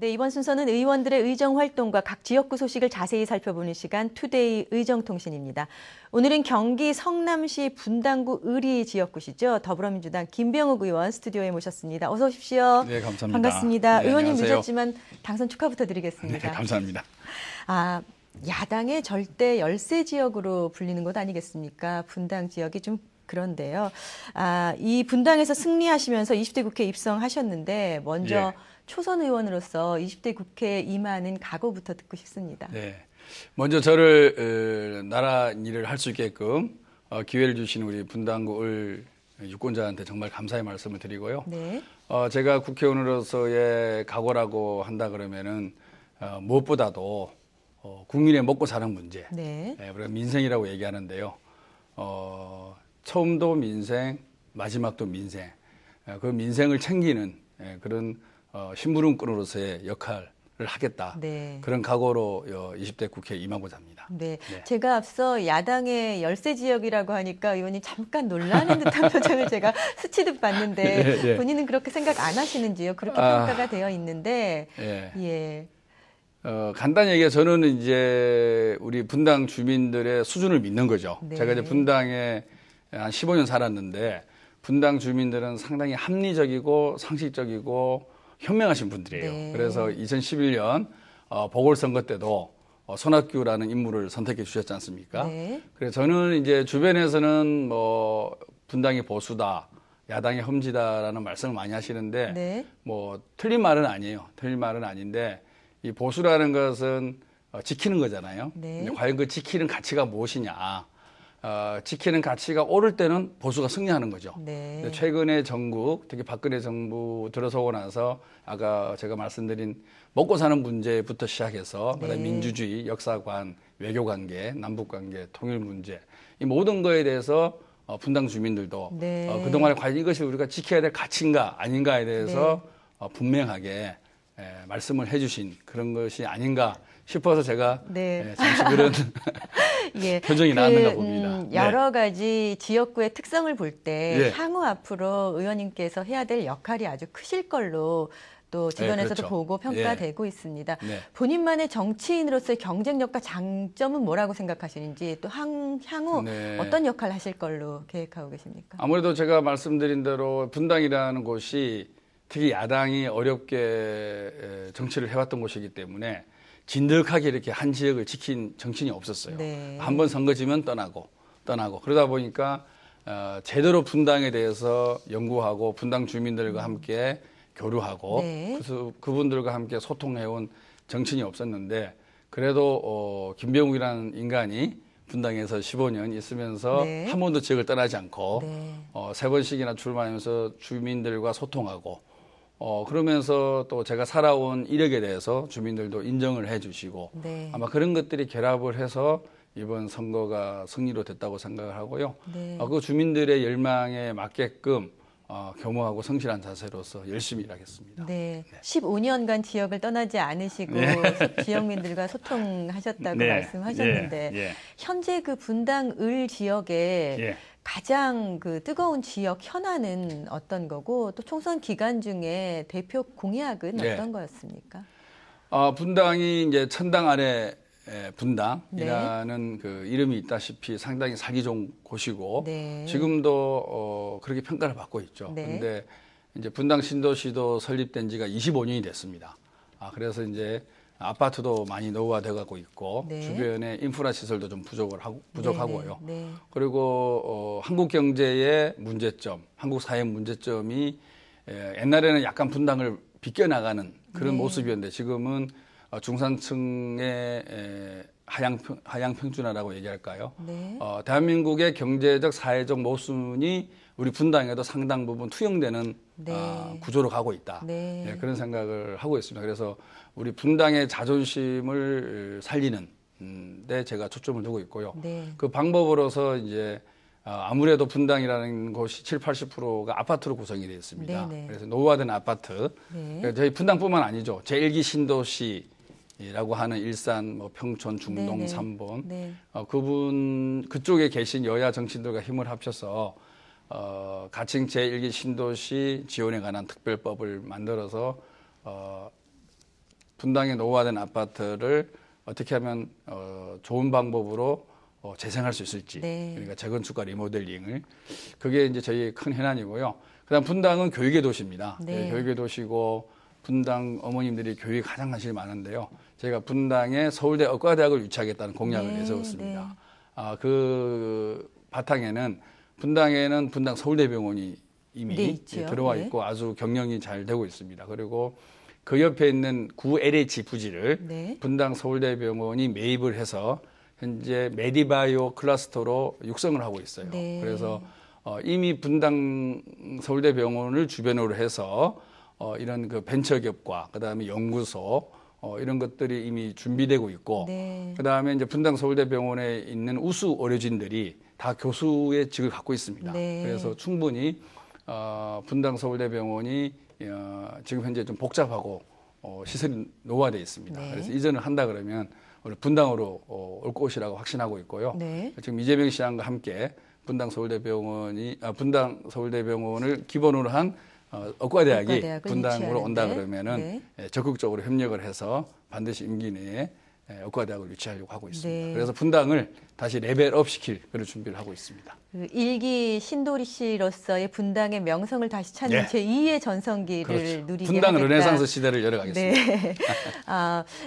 네, 이번 순서는 의원들의 의정 활동과 각 지역구 소식을 자세히 살펴보는 시간 투데이 의정통신입니다. 오늘은 경기 성남시 분당구 의리 지역구시죠. 더불어민주당 김병욱 의원 스튜디오에 모셨습니다. 어서 오십시오. 네, 감사합니다. 반갑습니다. 네, 의원님 안녕하세요. 늦었지만 당선 축하부터 드리겠습니다. 네, 감사합니다. 야당의 절대 열세 지역으로 불리는 곳 아니겠습니까? 분당 지역이 좀 그런데요. 이 분당에서 승리하시면서 20대 국회 입성하셨는데 먼저 초선 의원으로서 20대 국회에 임하는 각오부터 듣고 싶습니다. 네, 먼저 저를 나라 일을 할 수 있게끔 기회를 주신 우리 분당구 을 유권자한테 정말 감사의 말씀을 드리고요. 네. 제가 국회의원으로서의 각오라고 한다 그러면은 무엇보다도 국민의 먹고 사는 문제, 네. 우리가 민생이라고 얘기하는데요. 처음도 민생, 마지막도 민생. 그 민생을 챙기는 그런 심부름꾼으로서의 역할을 하겠다. 네. 그런 각오로 20대 국회에 임하고자 합니다. 네. 네. 제가 앞서 야당의 열세 지역이라고 하니까 의원님 잠깐 놀라는 듯한 표정을 제가 스치듯 봤는데 네, 네. 본인은 그렇게 생각 안 하시는지요? 그렇게 평가가 되어 있는데. 예. 간단히 얘기해 저는 이제 우리 분당 주민들의 수준을 믿는 거죠. 네. 제가 이제 분당에 한 15년 살았는데 분당 주민들은 상당히 합리적이고 상식적이고 현명하신 분들이에요. 네. 그래서 2011년 보궐선거 때도 손학규라는 인물을 선택해 주셨지 않습니까? 네. 그래서 저는 이제 주변에서는 뭐 분당이 보수다, 야당이 험지다라는 말씀을 많이 하시는데 네. 뭐 틀린 말은 아니에요. 틀린 말은 아닌데 이 보수라는 것은 지키는 거잖아요. 네. 이제 과연 그 지키는 가치가 무엇이냐? 지키는 가치가 오를 때는 보수가 승리하는 거죠. 네. 근데 최근에 전국, 특히 박근혜 정부 들어서고 나서 아까 제가 말씀드린 먹고 사는 문제부터 시작해서 네. 그다음에 민주주의, 역사관, 외교관계, 남북관계, 통일 문제 이 모든 거에 대해서 분당 주민들도 네. 그동안에 과연 이것이 우리가 지켜야 될 가치인가 아닌가에 대해서 분명하게 말씀을 해주신 그런 것이 아닌가 싶어서 제가 네. 잠시 그런 예, 표정이 나왔는가 봅니다. 여러 가지 지역구의 특성을 볼 때 예. 향후 앞으로 의원님께서 해야 될 역할이 아주 크실 걸로 또 주변에서도 그렇죠. 보고 평가되고 있습니다. 네. 본인만의 정치인으로서의 경쟁력과 장점은 뭐라고 생각하시는지 또 향후 네. 어떤 역할을 하실 걸로 계획하고 계십니까? 아무래도 제가 말씀드린 대로 분당이라는 곳이 특히 야당이 어렵게 정치를 해왔던 곳이기 때문에 진득하게 이렇게 한 지역을 지킨 정치인이 없었어요. 네. 한 번 선거지면 떠나고 그러다 보니까 제대로 분당에 대해서 연구하고 분당 주민들과 함께 교류하고 네. 그래서 그분들과 함께 소통해온 정치인이 없었는데 그래도 김병욱이라는 인간이 분당에서 15년 있으면서 네. 한 번도 지역을 떠나지 않고 네. 3번씩이나 출마하면서 주민들과 소통하고 그러면서 또 제가 살아온 이력에 대해서 주민들도 인정을 해주시고 네. 아마 그런 것들이 결합을 해서 이번 선거가 승리로 됐다고 생각을 하고요. 네. 그 주민들의 열망에 맞게끔 겸허하고 성실한 자세로서 열심히 일하겠습니다. 네. 15년간 지역을 떠나지 않으시고 지역민들과 소통하셨다고 네. 말씀하셨는데 예. 현재 그 분당 을 지역에 예. 가장 그 뜨거운 지역 현안은 어떤 거고 또 총선 기간 중에 대표 공약은 네. 어떤 거였습니까? 분당이 이제 천당 아래 분당이라는 그 이름이 있다시피 상당히 살기 좋은 곳이고 네. 지금도 그렇게 평가를 받고 있죠. 네. 그런데 이제 분당 신도시도 설립된 지가 25년이 됐습니다. 그래서 이제 아파트도 많이 노후화돼 가고 있고 네. 주변에 인프라 시설도 좀 부족하고요. 네. 네. 그리고 한국 경제의 문제점, 한국 사회 문제점이 옛날에는 약간 분당을 비껴나가는 그런 네. 모습이었는데 지금은 중산층의 하향 평준화라고 얘기할까요? 네. 대한민국의 경제적 사회적 모순이 우리 분당에도 상당 부분 투영되는 네. 구조로 가고 있다. 네. 그런 생각을 하고 있습니다. 그래서 우리 분당의 자존심을 살리는 데 제가 초점을 두고 있고요. 네. 그 방법으로서 이제 아무래도 분당이라는 곳이 70~80%가 아파트로 구성이 되어 있습니다. 네네. 그래서 노후화된 아파트. 네. 그러니까 저희 분당뿐만 아니죠. 제1기 신도시라고 하는 일산, 평촌, 중동, 네네. 삼본. 네. 그쪽에 계신 여야 정치인들과 힘을 합쳐서 가칭 제1기 신도시 지원에 관한 특별법을 만들어서 분당의 노후화된 아파트를 어떻게 하면 좋은 방법으로 재생할 수 있을지, 네. 그러니까 재건축과 리모델링을, 그게 이제 저희 큰 현안이고요. 그다음 분당은 교육의 도시입니다. 네. 교육의 도시고 분당 어머님들이 교육에 가장 관심이 많은데요. 저희가 분당에 서울대 의과대학을 유치하겠다는 공약을 네, 내세웠습니다. 네. 그 바탕에는 분당에는 분당 서울대병원이 이미 네, 있죠. 들어와 네. 있고 아주 경영이 잘 되고 있습니다. 그리고 그 옆에 있는 구 LH 부지를 네. 분당 서울대병원이 매입을 해서 현재 메디바이오 클러스터로 육성을 하고 있어요. 네. 그래서 이미 분당 서울대병원을 주변으로 해서 이런 그 벤처기업과 그다음에 연구소 이런 것들이 이미 준비되고 있고, 네. 그다음에 이제 분당 서울대병원에 있는 우수 의료진들이 다 교수의 직을 갖고 있습니다. 네. 그래서 충분히 분당 서울대병원이 지금 현재 좀 복잡하고 시설이 노후화되어 있습니다. 네. 그래서 이전을 한다 그러면 우리 분당으로 올 것이라고 확신하고 있고요. 네. 지금 이재명 시장과 함께 분당 서울대병원을 기본으로 한 의과대학이 의과대학을 분당으로 온다 유치하는데, 그러면은 적극적으로 협력을 해서 반드시 임기 내에 의과대학을 유치하려고 하고 있습니다. 네. 그래서 분당을 다시 레벨업 시킬 그런 준비를 하고 있습니다. 그 일기 신도리 씨로서의 분당의 명성을 다시 찾는 네. 제2의 전성기를 그렇죠. 누리게 분당 하겠다. 르네상스 시대를 열어가겠습니다. 네.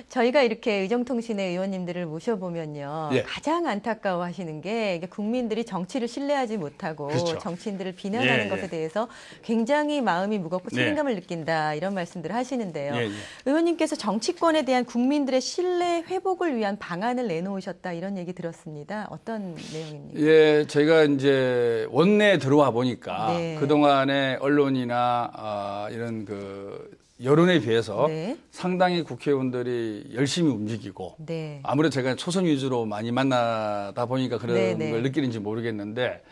저희가 이렇게 의정통신의 의원님들을 모셔보면요. 예. 가장 안타까워하시는 게 이게 국민들이 정치를 신뢰하지 못하고 그렇죠. 정치인들을 비난하는 예, 것에 예. 대해서 굉장히 마음이 무겁고 네. 책임감을 느낀다 이런 말씀들을 하시는데요. 예, 예. 의원님께서 정치권에 대한 국민들의 신뢰 회복을 위한 방안을 내놓으셨다 이런 얘기 들었습니다. 어떤 내용입니까? 예, 저희가 이제 원내에 들어와 보니까 네. 그동안의 언론이나 이런 그 여론에 비해서 네. 상당히 국회의원들이 열심히 움직이고 네. 아무래도 제가 초선 위주로 많이 만나다 보니까 그런 네, 네. 걸 느끼는지 모르겠는데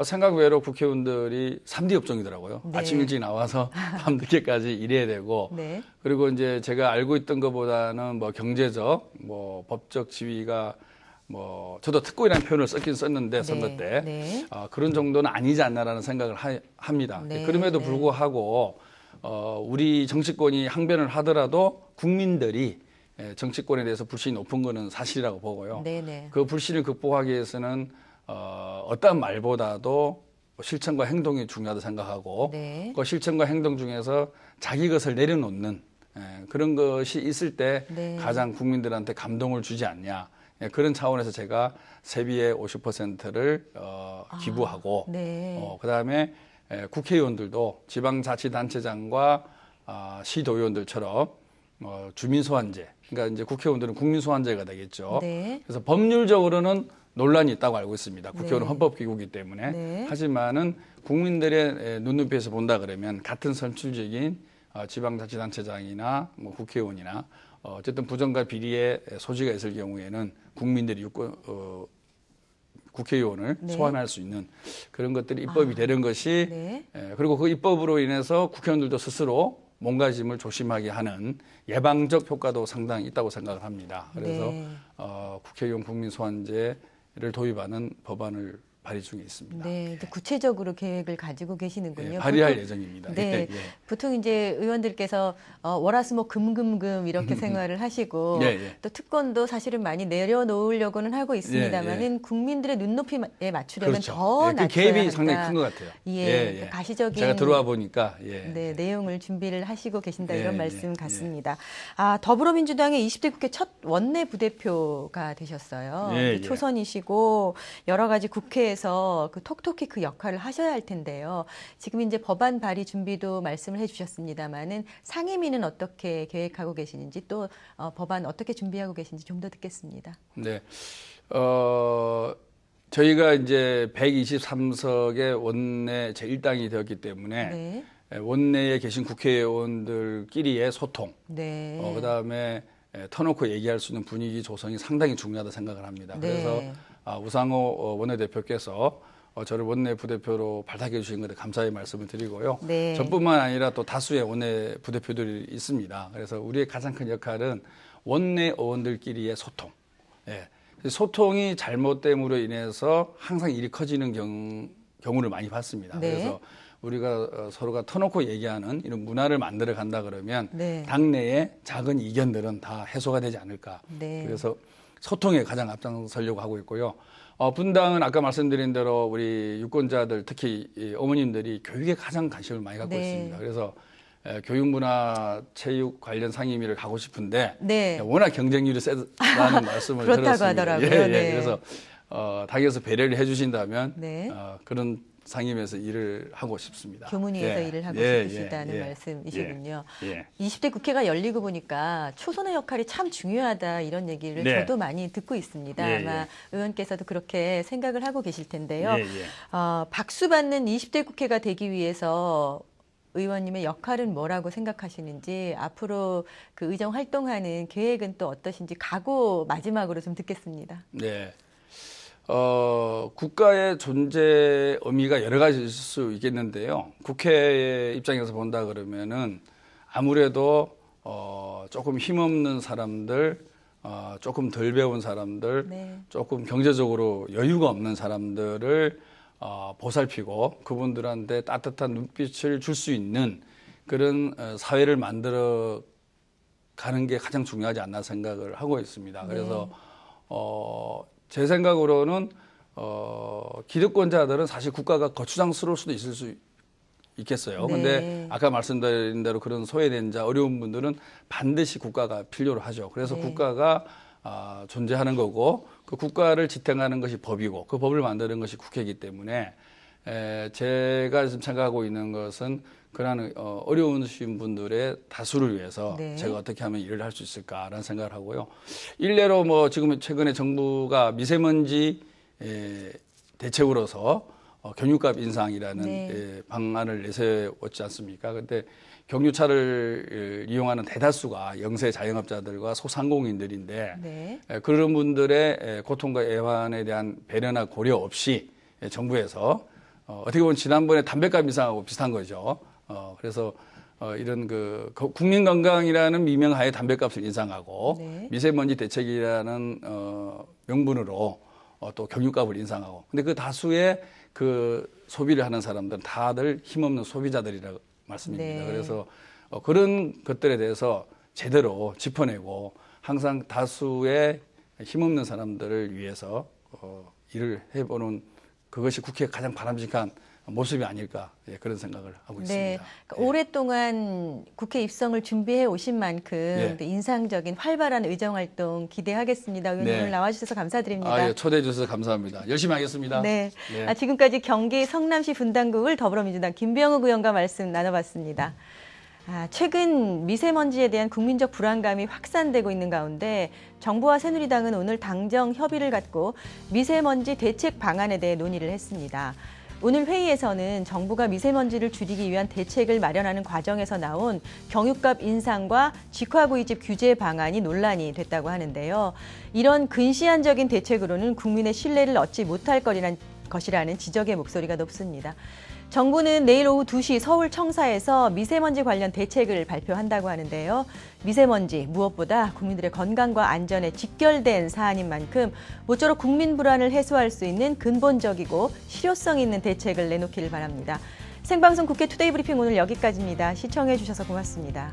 생각 외로 국회의원들이 3D 업종이더라고요. 네. 아침 일찍 나와서 밤 늦게까지 일해야 되고 네. 그리고 이제 제가 알고 있던 것보다는 뭐 경제적, 뭐 법적 지위가 뭐 저도 특권이라는 표현을 썼긴 썼는데 선거 네. 때 네. 그런 정도는 아니지 않나라는 생각을 합니다. 네. 그럼에도 네. 불구하고 우리 정치권이 항변을 하더라도 국민들이 정치권에 대해서 불신이 높은 거는 사실이라고 보고요. 네네. 그 불신을 극복하기 위해서는 어떠한 말보다도 실천과 행동이 중요하다고 생각하고 네. 그 실천과 행동 중에서 자기 것을 내려놓는 그런 것이 있을 때 네. 가장 국민들한테 감동을 주지 않냐. 그런 차원에서 제가 세비의 50%를 기부하고 네. 그다음에 국회의원들도 지방자치단체장과 시도의원들처럼 주민소환제, 그러니까 이제 국회의원들은 국민소환제가 되겠죠. 네. 그래서 법률적으로는 논란이 있다고 알고 있습니다. 국회의원은 네. 헌법기구이기 때문에. 네. 하지만은 국민들의 눈높이에서 본다 그러면 같은 선출직인 지방자치단체장이나 뭐 국회의원이나 어쨌든 부정과 비리의 소지가 있을 경우에는 국민들이 국회의원을 네. 소환할 수 있는 그런 것들이 입법이 되는 것이 네. 그리고 그 입법으로 인해서 국회의원들도 스스로 몸가짐을 조심하게 하는 예방적 효과도 상당히 있다고 생각을 합니다. 그래서 네. 국회의원 국민소환제를 도입하는 법안을 발의 중에 있습니다. 네, 이제 구체적으로 계획을 가지고 계시는군요. 발의할 보통- 예정입니다. 네, 예, 예. 보통 이제 의원들께서 월화수목 금금금 이렇게 생활을 하시고 예, 예. 또 특권도 사실은 많이 내려놓으려고는 하고 있습니다만은 국민들의 눈높이에 맞추려면 그렇죠. 더 그 낮춰야 갭이 한다. 상당히 큰 것 같아요. 예, 가시적인 제가 들어와 보니까 네, 내용을 준비를 하시고 계신다 예, 이런 예, 말씀 예. 같습니다. 더불어민주당의 20대 국회 첫 원내 부대표가 되셨어요. 예, 그 예. 초선이시고 여러 가지 국회에서 톡톡히 그 역할을 하셔야 할 텐데요. 지금 이제 법안 발의 준비도 말씀을 해주셨습니다만은 상임위는 어떻게 계획하고 계시는지 또 법안 어떻게 준비하고 계신지 좀 더 듣겠습니다. 네. 저희가 이제 123석의 원내 제1당이 되었기 때문에 네, 원내에 계신 국회의원들끼리의 소통, 네, 그다음에 터놓고 얘기할 수 있는 분위기 조성이 상당히 중요하다 생각을 합니다. 네. 그래서 우상호 원내대표께서 저를 원내 부대표로 발탁해 주신 것에 감사의 말씀을 드리고요. 네. 저뿐만 아니라 또 다수의 원내 부대표들이 있습니다. 그래서 우리의 가장 큰 역할은 원내 의원들끼리의 소통. 경우를 많이 봤습니다. 네. 그래서 우리가 서로가 터놓고 얘기하는 이런 문화를 만들어 간다 그러면 네. 당내의 작은 이견들은 다 해소가 되지 않을까. 네. 그래서 소통에 가장 앞장서려고 하고 있고요. 분당은 아까 말씀드린 대로 우리 유권자들 특히 이 어머님들이 교육에 가장 관심을 많이 갖고 네. 있습니다. 그래서 교육문화 체육 관련 상임위를 가고 싶은데 네. 워낙 경쟁률이 세다는 말씀을 그렇다고 들었습니다. 하더라고요. 예, 예. 네. 그래서 당에서 배려를 해주신다면 네. 그런 상임에서 일을 하고 싶습니다. 교문위에서 예. 일을 하고 예, 싶으시다는 예, 예. 말씀이시군요. 예. 20대 국회가 열리고 보니까 초선의 역할이 참 중요하다 이런 얘기를 네. 저도 많이 듣고 있습니다. 예, 아마 예. 의원께서도 그렇게 생각을 하고 계실 텐데요. 예, 예. 박수 받는 20대 국회가 되기 위해서 의원님의 역할은 뭐라고 생각하시는지 앞으로 그 의정 활동하는 계획은 또 어떠신지 각오 마지막으로 좀 듣겠습니다. 네. 국가의 존재 의미가 여러 가지일 수 있겠는데요. 국회의 입장에서 본다 그러면은 아무래도 조금 힘없는 사람들, 조금 덜 배운 사람들, 네. 조금 경제적으로 여유가 없는 사람들을 보살피고 그분들한테 따뜻한 눈빛을 줄 수 있는 그런 사회를 만들어 가는 게 가장 중요하지 않나 생각을 하고 있습니다. 그래서 제 생각으로는 기득권자들은 사실 국가가 거추장스러울 수도 있을 수 있겠어요. 네. 근데 아까 말씀드린 대로 그런 소외된 자, 어려운 분들은 반드시 국가가 필요로 하죠. 그래서 네. 국가가 존재하는 거고 그 국가를 지탱하는 것이 법이고 그 법을 만드는 것이 국회이기 때문에 제가 지금 생각하고 있는 것은 그러한 어려우신 분들의 다수를 위해서 네. 제가 어떻게 하면 일을 할 수 있을까라는 생각을 하고요. 일례로 뭐 지금 최근에 정부가 미세먼지 대책으로서 경유값 인상이라는 네. 방안을 내세웠지 않습니까? 근데 경유차를 이용하는 대다수가 영세 자영업자들과 소상공인들인데 네. 그런 분들의 고통과 애환에 대한 배려나 고려 없이 정부에서 어떻게 보면 지난번에 담배값 인상하고 비슷한 거죠. 그래서 이런 국민 건강이라는 미명하에 담배값을 인상하고 네. 미세먼지 대책이라는 명분으로 또 경유값을 인상하고 근데 그 다수의 그 소비를 하는 사람들은 다들 힘없는 소비자들이라고 말씀입니다. 네. 그래서 그런 것들에 대해서 제대로 짚어내고 항상 다수의 힘없는 사람들을 위해서 일을 해보는 그것이 국회의 가장 바람직한 모습이 아닐까 그런 생각을 하고 네. 있습니다. 그러니까 오랫동안 국회 입성을 준비해 오신 만큼 또 인상적인 활발한 의정 활동 기대하겠습니다. 의원님 오늘 나와주셔서 감사드립니다. 예, 초대해 주셔서 감사합니다. 열심히 하겠습니다. 네. 네. 지금까지 경기 성남시 분당구을 더불어민주당 김병욱 의원과 말씀 나눠봤습니다. 최근 미세먼지에 대한 국민적 불안감이 확산되고 있는 가운데 정부와 새누리당은 오늘 당정 협의를 갖고 미세먼지 대책 방안에 대해 논의를 했습니다. 오늘 회의에서는 정부가 미세먼지를 줄이기 위한 대책을 마련하는 과정에서 나온 경유값 인상과 직화구이집 규제 방안이 논란이 됐다고 하는데요. 이런 근시안적인 대책으로는 국민의 신뢰를 얻지 못할 것이라는 지적의 목소리가 높습니다. 정부는 내일 오후 2시 서울 청사에서 미세먼지 관련 대책을 발표한다고 하는데요. 미세먼지 무엇보다 국민들의 건강과 안전에 직결된 사안인 만큼 모쪼록 국민 불안을 해소할 수 있는 근본적이고 실효성 있는 대책을 내놓기를 바랍니다. 생방송 국회 투데이 브리핑 오늘 여기까지입니다. 시청해 주셔서 고맙습니다.